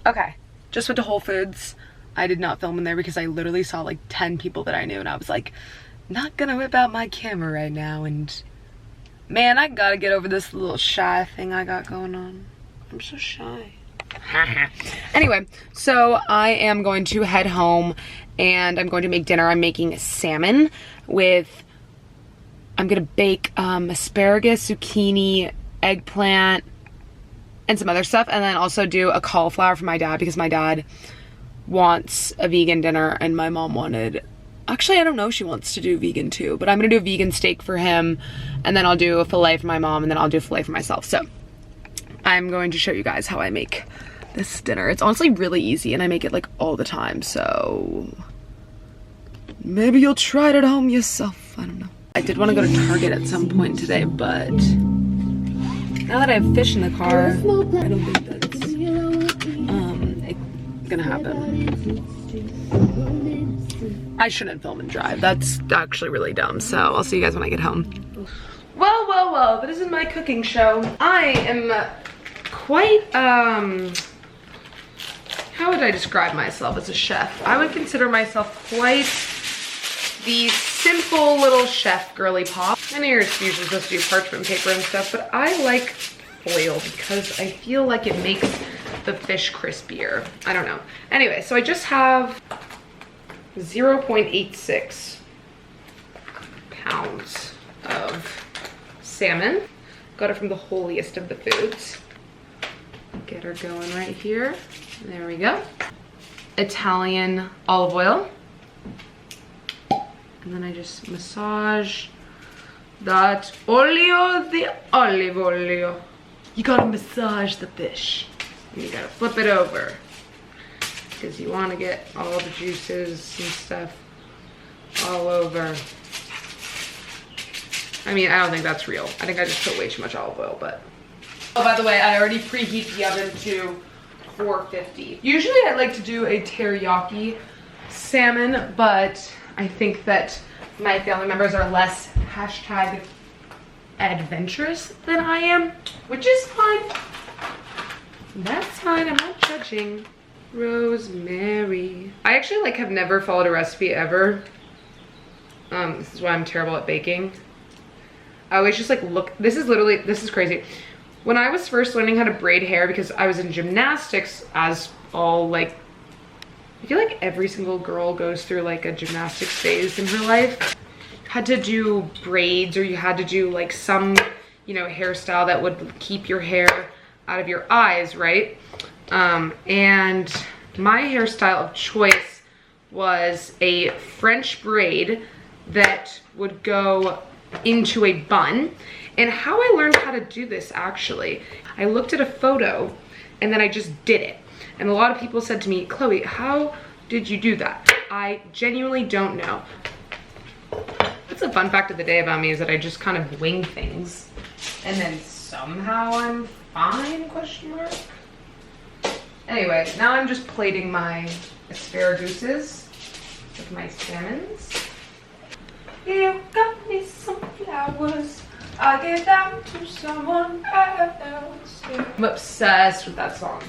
Okay, just went to Whole Foods. I did not film in there because I literally saw like 10 people that I knew, and I was like, not gonna whip out my camera right now. And man, I gotta get over this little shy thing I got going on. I'm so shy. Anyway, so I am going to head home and I'm going to make dinner. I'm making salmon with, I'm gonna bake asparagus, zucchini, eggplant, and some other stuff, and then also do a cauliflower for my dad because my dad wants a vegan dinner and my mom wanted, actually I don't know if she wants to do vegan too, but I'm gonna do a vegan steak for him, and then I'll do a filet for my mom, and then I'll do a filet for myself. So I'm going to show you guys how I make this dinner. It's honestly really easy and I make it like all the time, so maybe you'll try it at home yourself. I don't know. I did want to go to Target at some point today, but now that I have fish in the car, I don't think that's gonna happen. I shouldn't film and drive. That's actually really dumb. So I'll see you guys when I get home. Well, well, well, this is my cooking show. I am quite, how would I describe myself as a chef? I would consider myself quite the simple little chef girly pop. I know you're usually supposed to do parchment paper and stuff, but I like foil because I feel like it makes the fish crispier. I don't know. Anyway, so I just have 0.86 pounds of salmon. Got it from the holiest of the foods. Get her going right here. There we go. Italian olive oil. And then I just massage that olio, the olive oil. You gotta massage the fish. And you gotta flip it over. Because you wanna get all the juices and stuff all over. I mean, I don't think that's real. I think I just put way too much olive oil, but. Oh, by the way, I already preheat the oven to 450. Usually I like to do a teriyaki salmon, but I think that my family members are less hashtag adventurous than I am, which is fine. That's fine, I'm not judging. Rosemary. I actually like have never followed a recipe ever. This is why I'm terrible at baking. I always just like look, this is crazy. When I was first learning how to braid hair, because I was in gymnastics, as all like, I feel like every single girl goes through like a gymnastics phase in her life. Had to do braids, or you had to do like some, you know, hairstyle that would keep your hair out of your eyes, right? And my hairstyle of choice was a French braid that would go into a bun. And how I learned how to do this, actually, I looked at a photo and then I just did it. And a lot of people said to me, Chloe, how did you do that? I genuinely don't know. That's a fun fact of the day about me, is that I just kind of wing things. And then somehow I'm fine, question mark. Anyway, now I'm just plating my asparaguses with my salmons. You got me some flowers. I gave them to someone else. I'm obsessed with that song.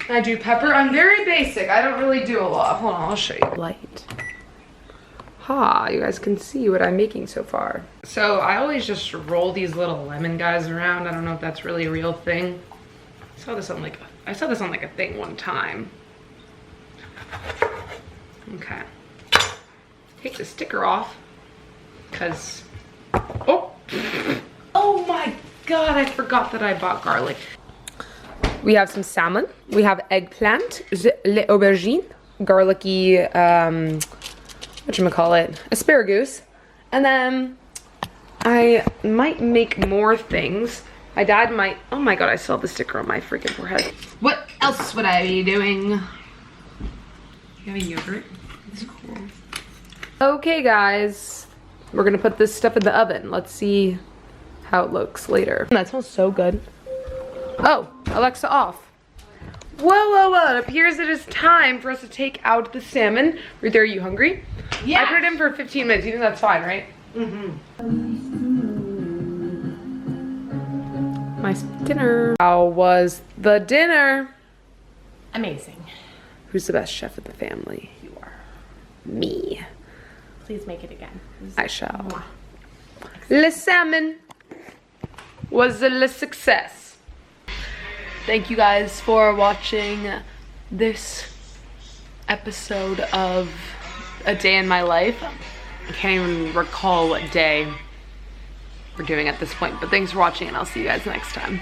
I do pepper. I'm very basic. I don't really do a lot. Hold on, I'll show you. Light. Ha, you guys can see what I'm making so far. So I always just roll these little lemon guys around. I don't know if that's really a real thing. I saw this on like a thing one time. Okay. Take the sticker off. Because, oh my God, I forgot that I bought garlic. We have some salmon, we have eggplant, les aubergines, garlicky, whatchamacallit, asparagus. And then I might make more things. My dad might, oh my God, I still have the sticker on my freaking forehead. What else would I be doing? You have a yogurt? That's cool. Okay guys, we're gonna put this stuff in the oven. Let's see how it looks later. That smells so good. Oh, Alexa off. Whoa, whoa, whoa. It appears it is time for us to take out the salmon. Ruth, are you hungry? Yeah. I put it in for 15 minutes. You think that's fine, right? Mm-hmm. My dinner. How was the dinner? Amazing. Who's the best chef of the family? You are. Me. Please make it again. I shall. Le salmon was a success. Thank you guys for watching this episode of A Day in My Life. I can't even recall what day we're doing at this point, but thanks for watching and I'll see you guys next time.